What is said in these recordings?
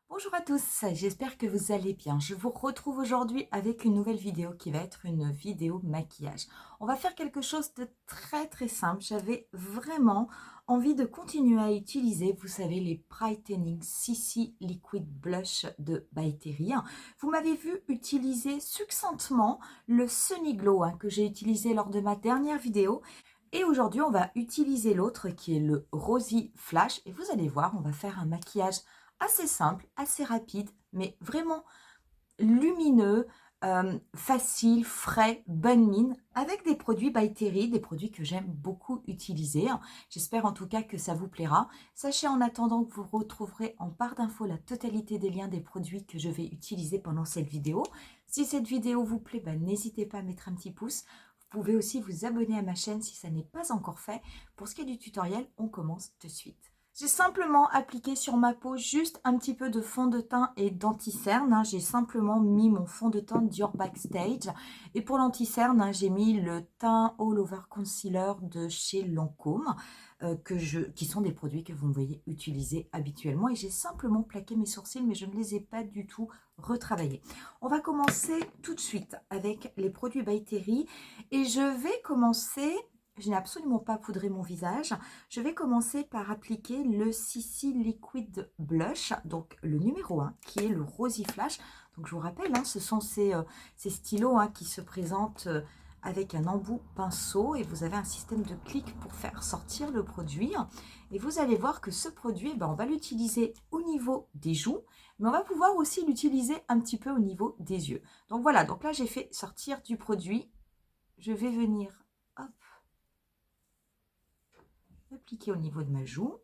Bonjour à tous, j'espère que vous allez bien. Je vous retrouve aujourd'hui avec une nouvelle vidéo qui va être une vidéo maquillage. On va faire quelque chose de très simple. J'avais vraiment envie de continuer à utiliser, vous savez, les Brightening CC Liquid Blush de By Terry. Vous m'avez vu utiliser succinctement le Sunny Glow que j'ai utilisé lors de ma dernière vidéo. Et aujourd'hui, on va utiliser l'autre qui est le Rosy Flash. Et vous allez voir, on va faire un maquillage assez simple, assez rapide, mais vraiment lumineux, facile, frais, bonne mine, avec des produits By Terry, des produits que j'aime beaucoup utiliser. J'espère en tout cas que ça vous plaira. Sachez en attendant que vous retrouverez en barre d'infos la totalité des liens des produits que je vais utiliser pendant cette vidéo. Si cette vidéo vous plaît, n'hésitez pas à mettre un petit pouce. Vous pouvez aussi vous abonner à ma chaîne si ça n'est pas encore fait. Pour ce qui est du tutoriel, on commence de suite. J'ai simplement appliqué sur ma peau juste un petit peu de fond de teint et d'anti-cerne. J'ai simplement mis mon fond de teint Dior Backstage. Et pour l'anti-cerne, j'ai mis le teint All Over Concealer de chez Lancôme, qui sont des produits que vous me voyez utiliser habituellement. Et j'ai simplement plaqué mes sourcils, mais je ne les ai pas du tout retravaillés. On va commencer tout de suite avec les produits By Terry. Et je vais commencer... Je n'ai absolument pas poudré mon visage. Je vais commencer par appliquer le CC Liquid Blush, donc le numéro 1, qui est le Rosy Flash. Donc je vous rappelle, ce sont ces stylos qui se présentent avec un embout pinceau et vous avez un système de clic pour faire sortir le produit. Et vous allez voir que ce produit, on va l'utiliser au niveau des joues, mais on va pouvoir aussi l'utiliser un petit peu au niveau des yeux. Donc voilà, donc là j'ai fait sortir du produit. Je vais venir, hop, appliquer au niveau de ma joue.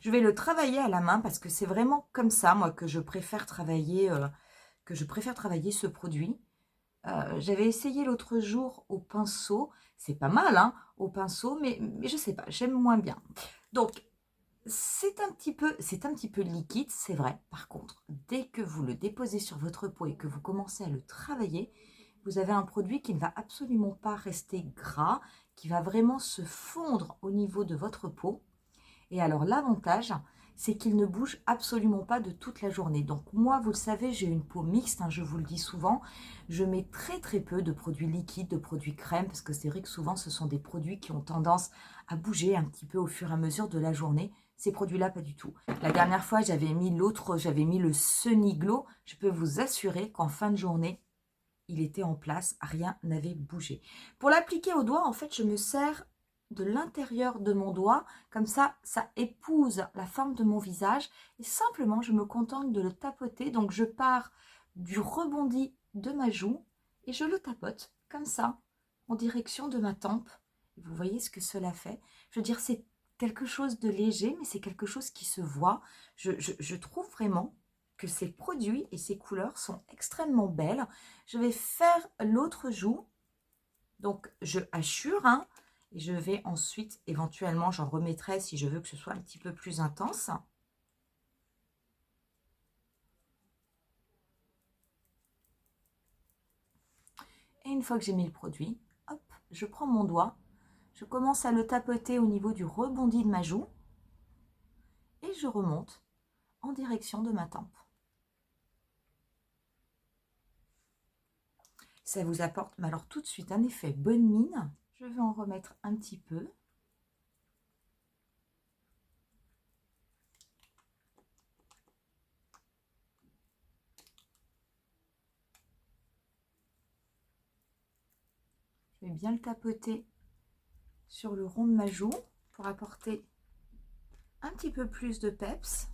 Je vais le travailler à la main parce que c'est vraiment comme ça, moi, que je préfère travailler ce produit. J'avais essayé l'autre jour au pinceau. C'est pas mal, au pinceau, mais je sais pas, j'aime moins bien. Donc, c'est un petit peu liquide, c'est vrai. Par contre, dès que vous le déposez sur votre peau et que vous commencez à le travailler, vous avez un produit qui ne va absolument pas rester gras, qui va vraiment se fondre au niveau de votre peau. Et alors l'avantage, c'est qu'il ne bouge absolument pas de toute la journée. Donc moi, vous le savez, j'ai une peau mixte, je vous le dis souvent. Je mets très peu de produits liquides, de produits crème, parce que c'est vrai que souvent, ce sont des produits qui ont tendance à bouger un petit peu au fur et à mesure de la journée. Ces produits-là, pas du tout. La dernière fois, j'avais mis le Sunny Glow. Je peux vous assurer qu'en fin de journée, il était en place, rien n'avait bougé. Pour l'appliquer au doigt, en fait, je me sers de l'intérieur de mon doigt, comme ça épouse la forme de mon visage, et simplement, je me contente de le tapoter, donc je pars du rebondi de ma joue, et je le tapote, comme ça, en direction de ma tempe. Et vous voyez ce que cela fait. Je veux dire, c'est quelque chose de léger, mais c'est quelque chose qui se voit. Je trouve vraiment que ces produits et ces couleurs sont extrêmement belles. Je vais faire l'autre joue. Donc, je hachure, et je vais ensuite, éventuellement, j'en remettrai si je veux que ce soit un petit peu plus intense. Et une fois que j'ai mis le produit, hop, je prends mon doigt, je commence à le tapoter au niveau du rebondi de ma joue, et je remonte en direction de ma tempe. Ça vous apporte, mais alors tout de suite, un effet bonne mine. Je vais en remettre un petit peu. Je vais bien le tapoter sur le rond de ma joue pour apporter un petit peu plus de peps.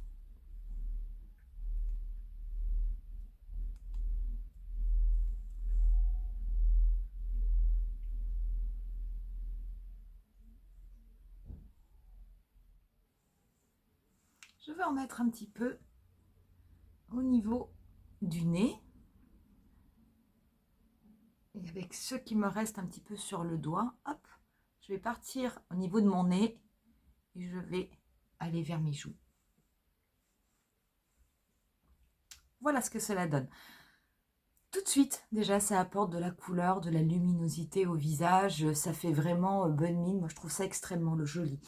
Je vais en mettre un petit peu au niveau du nez. Et avec ce qui me reste un petit peu sur le doigt, hop, je vais partir au niveau de mon nez et je vais aller vers mes joues. Voilà ce que cela donne. Tout de suite, déjà, ça apporte de la couleur, de la luminosité au visage. Ça fait vraiment bonne mine. Moi, je trouve ça extrêmement joli.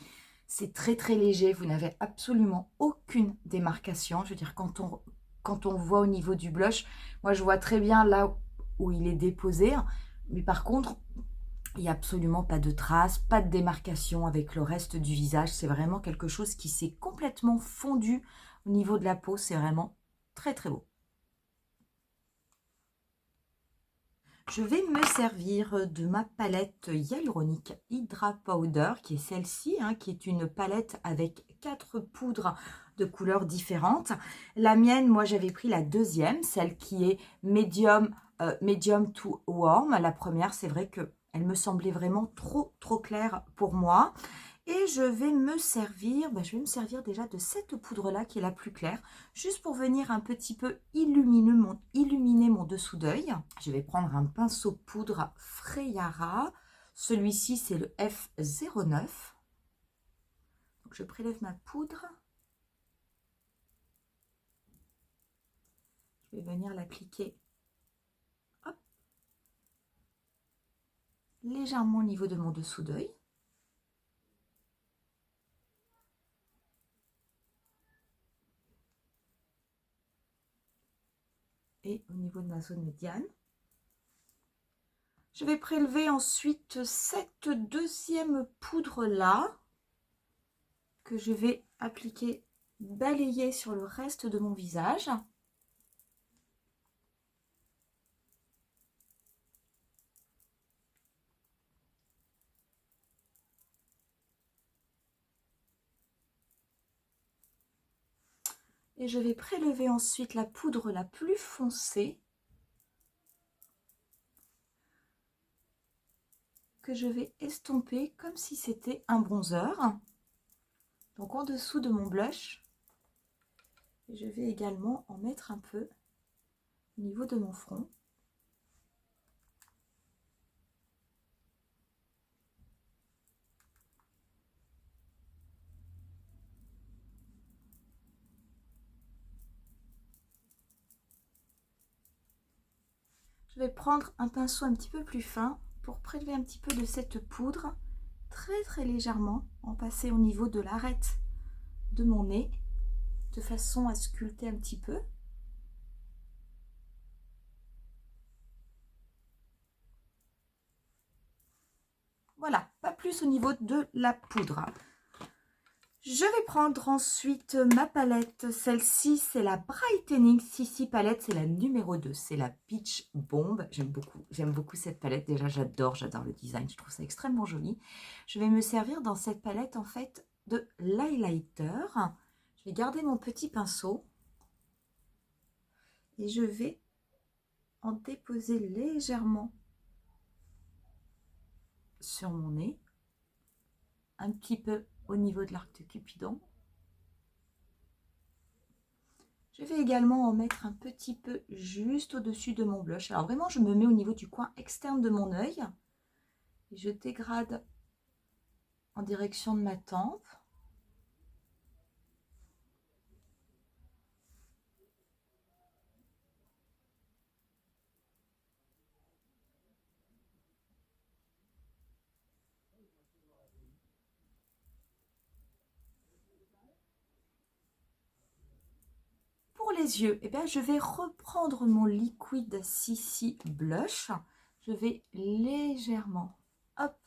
C'est très très léger, vous n'avez absolument aucune démarcation. Je veux dire, quand on voit au niveau du blush, moi je vois très bien là où il est déposé, mais par contre, il n'y a absolument pas de traces, pas de démarcation avec le reste du visage. C'est vraiment quelque chose qui s'est complètement fondu au niveau de la peau. C'est vraiment très très beau. Je vais me servir de ma palette Hyaluronic Hydra Powder, qui est celle-ci, hein, qui est une palette avec 4 poudres de couleurs différentes. La mienne, moi j'avais pris la deuxième, celle qui est medium to warm. La première, c'est vrai qu'elle me semblait vraiment trop claire pour moi. Et je vais me servir, déjà de cette poudre-là qui est la plus claire, juste pour venir un petit peu illuminer mon dessous d'œil. Je vais prendre un pinceau poudre Freyara. Celui-ci, c'est le F09. Donc, je prélève ma poudre. Je vais venir l'appliquer légèrement au niveau de mon dessous d'œil. Et au niveau de ma zone médiane. Je vais prélever ensuite cette deuxième poudre-là que je vais appliquer, balayer sur le reste de mon visage. Et je vais prélever ensuite la poudre la plus foncée que je vais estomper comme si c'était un bronzer. Donc en dessous de mon blush. Et je vais également en mettre un peu au niveau de mon front. Je vais prendre un pinceau un petit peu plus fin pour prélever un petit peu de cette poudre très légèrement, en passer au niveau de l'arête de mon nez de façon à sculpter un petit peu. Voilà, pas plus au niveau de la poudre. Je vais prendre ensuite ma palette. Celle-ci, c'est la Brightening CC palette. C'est la numéro 2. C'est la Peach Bomb. J'aime beaucoup cette palette. Déjà, j'adore le design. Je trouve ça extrêmement joli. Je vais me servir dans cette palette, en fait, de l'highlighter. Je vais garder mon petit pinceau. Et je vais en déposer légèrement sur mon nez. Un petit peu au niveau de l'arc de Cupidon. Je vais également en mettre un petit peu juste au-dessus de mon blush. Alors vraiment, je me mets au niveau du coin externe de mon œil. Et je dégrade en direction de ma tempe. Pour les yeux, eh bien, je vais reprendre mon Liquid CC Blush. Je vais légèrement, hop,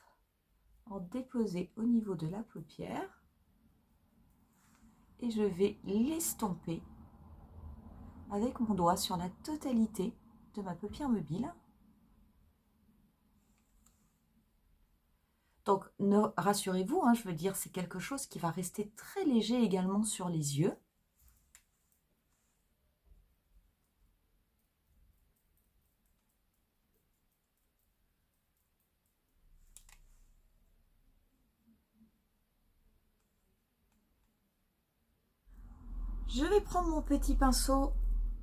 en déposer au niveau de la paupière. Et je vais l'estomper avec mon doigt sur la totalité de ma paupière mobile. Donc, rassurez-vous, hein, je veux dire, c'est quelque chose qui va rester très léger également sur les yeux. Je vais prendre mon petit pinceau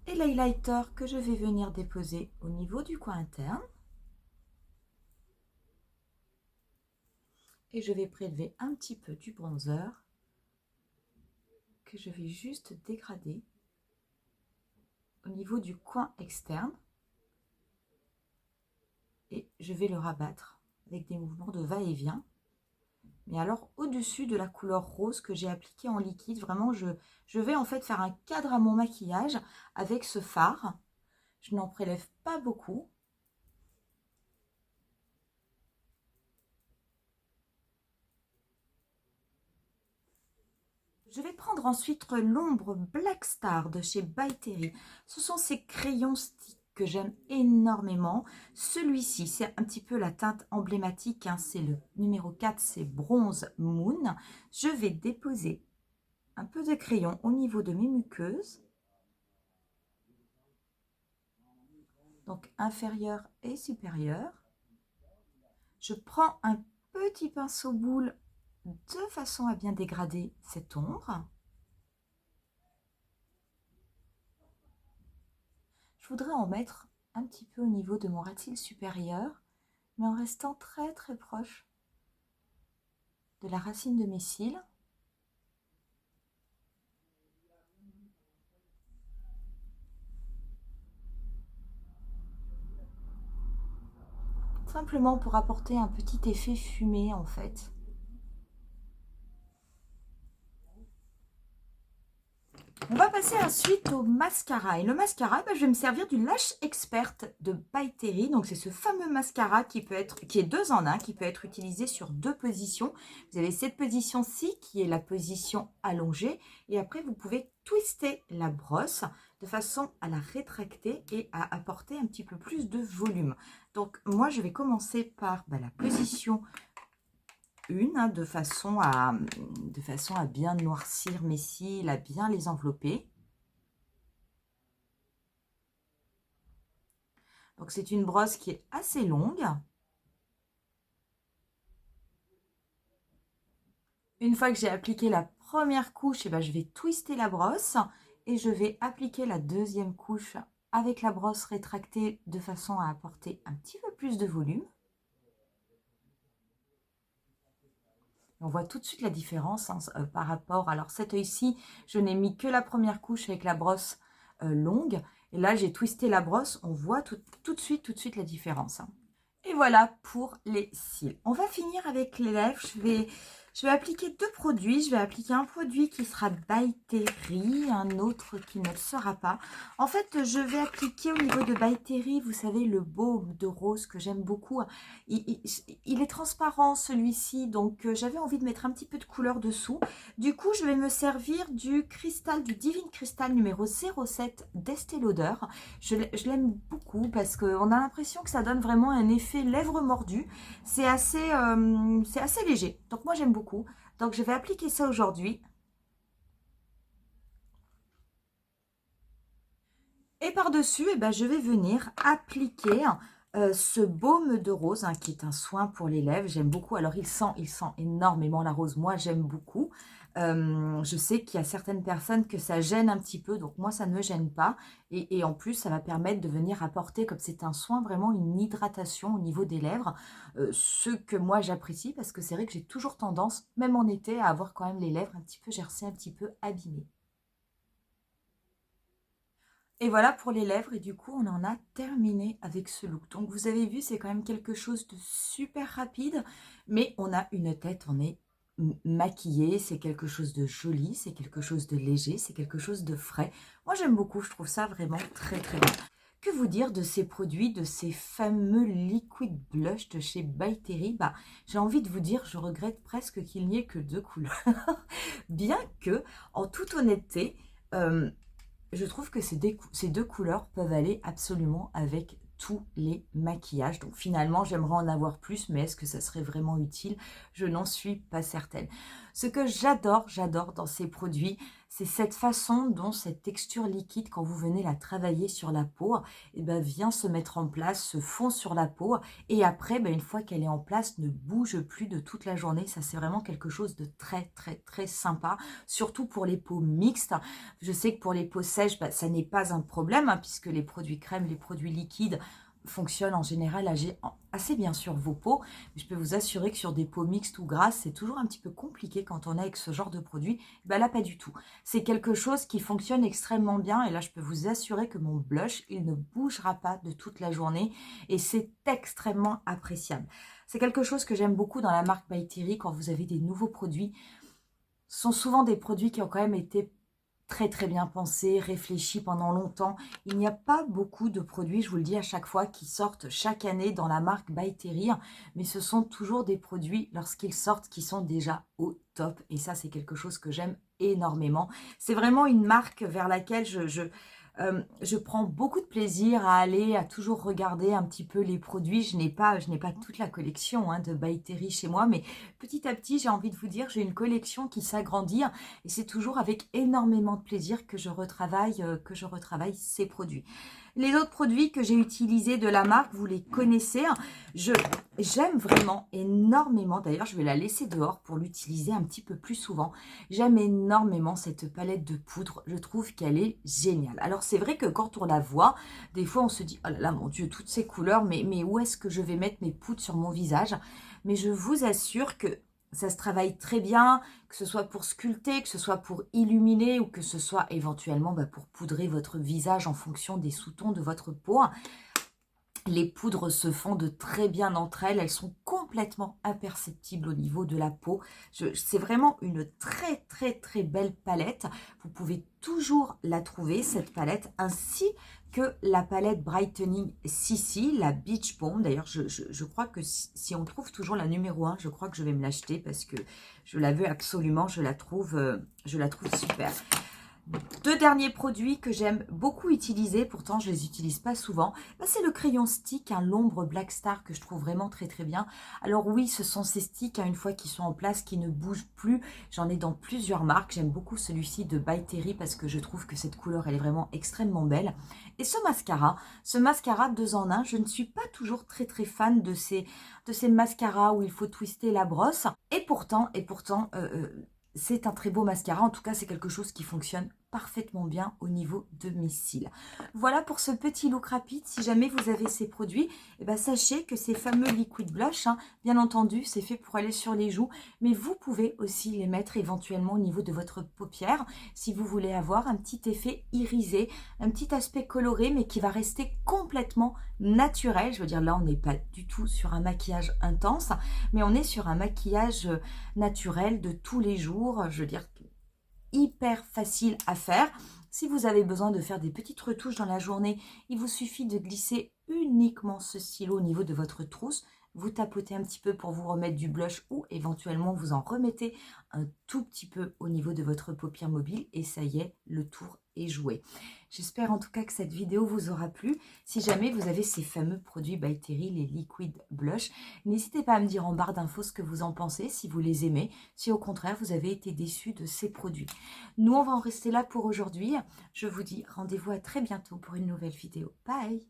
et l'highlighter que je vais venir déposer au niveau du coin interne. Et je vais prélever un petit peu du bronzer que je vais juste dégrader au niveau du coin externe. Et je vais le rabattre avec des mouvements de va-et-vient. mais alors au-dessus de la couleur rose que j'ai appliquée en liquide. Vraiment, je vais en fait faire un cadre à mon maquillage avec ce fard. Je n'en prélève pas beaucoup. Je vais prendre ensuite l'ombre Black Star de chez By Terry. Ce sont ces crayons sticks que j'aime énormément. Celui-ci, c'est un petit peu la teinte emblématique, hein, c'est le numéro 4, c'est Bronze Moon. Je vais déposer un peu de crayon au niveau de mes muqueuses. Donc inférieur et supérieur. Je prends un petit pinceau boule de façon à bien dégrader cette ombre. Je voudrais en mettre un petit peu au niveau de mon ras de cils supérieur, mais en restant très très proche de la racine de mes cils. Simplement pour apporter un petit effet fumé en fait. On va passer ensuite au mascara. Et le mascara, je vais me servir du Lash Expert de By Terry. Donc c'est ce fameux mascara qui est 2 en 1, qui peut être utilisé sur 2 positions. Vous avez cette position-ci qui est la position allongée. Et après, vous pouvez twister la brosse de façon à la rétracter et à apporter un petit peu plus de volume. Donc moi, je vais commencer par la position 1, hein, de façon à bien noircir mes cils, à bien les envelopper. Donc c'est une brosse qui est assez longue. Une fois que j'ai appliqué la première couche, je vais twister la brosse et je vais appliquer la deuxième couche avec la brosse rétractée de façon à apporter un petit peu plus de volume. On voit tout de suite la différence, hein, par rapport, alors cet œil-ci, je n'ai mis que la première couche avec la brosse longue. Et là, j'ai twisté la brosse, on voit tout de suite la différence, hein. Et voilà pour les cils. On va finir avec les lèvres. Je vais appliquer 2 produits. Je vais appliquer un produit qui sera By Terry, un autre qui ne le sera pas. En fait, je vais appliquer au niveau de By Terry, vous savez, le baume de rose que j'aime beaucoup. Il est transparent celui-ci, donc j'avais envie de mettre un petit peu de couleur dessous. Du coup, je vais me servir du Divine Crystal numéro 07 d'Estée Lauder. Je l'aime beaucoup parce qu'on a l'impression que ça donne vraiment un effet lèvres mordues. C'est assez léger. Donc moi j'aime beaucoup. Donc je vais appliquer ça aujourd'hui. Et par-dessus, je vais venir appliquer ce baume de rose, hein, qui est un soin pour les lèvres. J'aime beaucoup. Alors il sent énormément la rose. Moi j'aime beaucoup. Je sais qu'il y a certaines personnes que ça gêne un petit peu, donc moi ça ne me gêne pas. Et en plus ça va permettre de venir apporter, comme c'est un soin, vraiment une hydratation au niveau des lèvres. Ce que moi j'apprécie, parce que c'est vrai que j'ai toujours tendance, même en été, à avoir quand même les lèvres un petit peu gercées, un petit peu abîmées. Et voilà pour les lèvres, et du coup on en a terminé avec ce look. Donc vous avez vu, c'est quand même quelque chose de super rapide, mais on a une tête, on est maquillé, c'est quelque chose de joli, c'est quelque chose de léger, c'est quelque chose de frais. Moi j'aime beaucoup, je trouve ça vraiment très très bien. Que vous dire de ces produits, de ces fameux liquid blush de chez By Terry? J'ai envie de vous dire, je regrette presque qu'il n'y ait que 2 couleurs. Bien que, en toute honnêteté, je trouve que ces 2 couleurs peuvent aller absolument avec tous les maquillages. Donc finalement, j'aimerais en avoir plus, mais est-ce que ça serait vraiment utile? Je n'en suis pas certaine. Ce que j'adore dans ces produits, c'est cette façon dont cette texture liquide, quand vous venez la travailler sur la peau, vient se mettre en place, se fond sur la peau, et après, une fois qu'elle est en place, ne bouge plus de toute la journée. Ça, c'est vraiment quelque chose de très très très sympa, surtout pour les peaux mixtes. Je sais que pour les peaux sèches, ça n'est pas un problème, hein, puisque les produits crèmes, les produits liquides, fonctionne en général assez bien sur vos peaux. Mais je peux vous assurer que sur des peaux mixtes ou grasses, c'est toujours un petit peu compliqué quand on est avec ce genre de produit. Ben là, pas du tout. C'est quelque chose qui fonctionne extrêmement bien. Et là, je peux vous assurer que mon blush, il ne bougera pas de toute la journée. Et c'est extrêmement appréciable. C'est quelque chose que j'aime beaucoup dans la marque By Terry quand vous avez des nouveaux produits. Ce sont souvent des produits qui ont quand même été très bien pensé, réfléchi pendant longtemps. Il n'y a pas beaucoup de produits, je vous le dis à chaque fois, qui sortent chaque année dans la marque By Terry, mais ce sont toujours des produits, lorsqu'ils sortent, qui sont déjà au top. Et ça, c'est quelque chose que j'aime énormément. C'est vraiment une marque vers laquelle je prends beaucoup de plaisir à aller, à toujours regarder un petit peu les produits. Je n'ai pas toute la collection de By Terry chez moi, mais petit à petit, j'ai envie de vous dire, j'ai une collection qui s'agrandit et c'est toujours avec énormément de plaisir que je retravaille ces produits. Les autres produits que j'ai utilisés de la marque, vous les connaissez. J'aime vraiment énormément, d'ailleurs je vais la laisser dehors pour l'utiliser un petit peu plus souvent. J'aime énormément cette palette de poudre, je trouve qu'elle est géniale. Alors c'est vrai que quand on la voit, des fois on se dit, oh là là mon Dieu, toutes ces couleurs, mais où est-ce que je vais mettre mes poudres sur mon visage? Mais je vous assure que ça se travaille très bien, que ce soit pour sculpter, que ce soit pour illuminer ou que ce soit éventuellement pour poudrer votre visage en fonction des sous-tons de votre peau. Les poudres se fondent très bien entre elles. Elles sont complètement imperceptibles au niveau de la peau. C'est vraiment une très belle palette. Vous pouvez toujours la trouver, cette palette, ainsi que la palette Brightening CC, la Beach Bomb. D'ailleurs, je crois que si on trouve toujours la numéro 1, je crois que je vais me l'acheter parce que je la veux absolument. Je la trouve super. Deux derniers produits que j'aime beaucoup utiliser, pourtant je les utilise pas souvent, c'est le crayon stick, l'ombre Black Star que je trouve vraiment très bien. Alors oui, ce sont ces sticks, une fois qu'ils sont en place, qui ne bougent plus. J'en ai dans plusieurs marques. J'aime beaucoup celui-ci de By Terry parce que je trouve que cette couleur, elle est vraiment extrêmement belle. Et ce mascara 2 en 1, je ne suis pas toujours très fan de ces mascaras où il faut twister la brosse. Et pourtant, c'est un très beau mascara. En tout cas, c'est quelque chose qui fonctionne parfaitement bien au niveau de mes cils. Voilà pour ce petit look rapide. Si jamais vous avez ces produits, sachez que ces fameux liquid blush, bien entendu, c'est fait pour aller sur les joues, mais vous pouvez aussi les mettre éventuellement au niveau de votre paupière si vous voulez avoir un petit effet irisé, un petit aspect coloré, mais qui va rester complètement naturel. Je veux dire, là, on n'est pas du tout sur un maquillage intense, mais on est sur un maquillage naturel de tous les jours. Je veux dire, hyper facile à faire. Si vous avez besoin de faire des petites retouches dans la journée, il vous suffit de glisser uniquement ce stylo au niveau de votre trousse. Vous tapotez un petit peu pour vous remettre du blush ou éventuellement vous en remettez un tout petit peu au niveau de votre paupière mobile et ça y est, le tour est joué. J'espère en tout cas que cette vidéo vous aura plu. Si jamais vous avez ces fameux produits By Terry, les liquid blush, n'hésitez pas à me dire en barre d'infos ce que vous en pensez, si vous les aimez, si au contraire vous avez été déçu de ces produits. Nous, on va en rester là pour aujourd'hui. Je vous dis rendez-vous à très bientôt pour une nouvelle vidéo. Bye!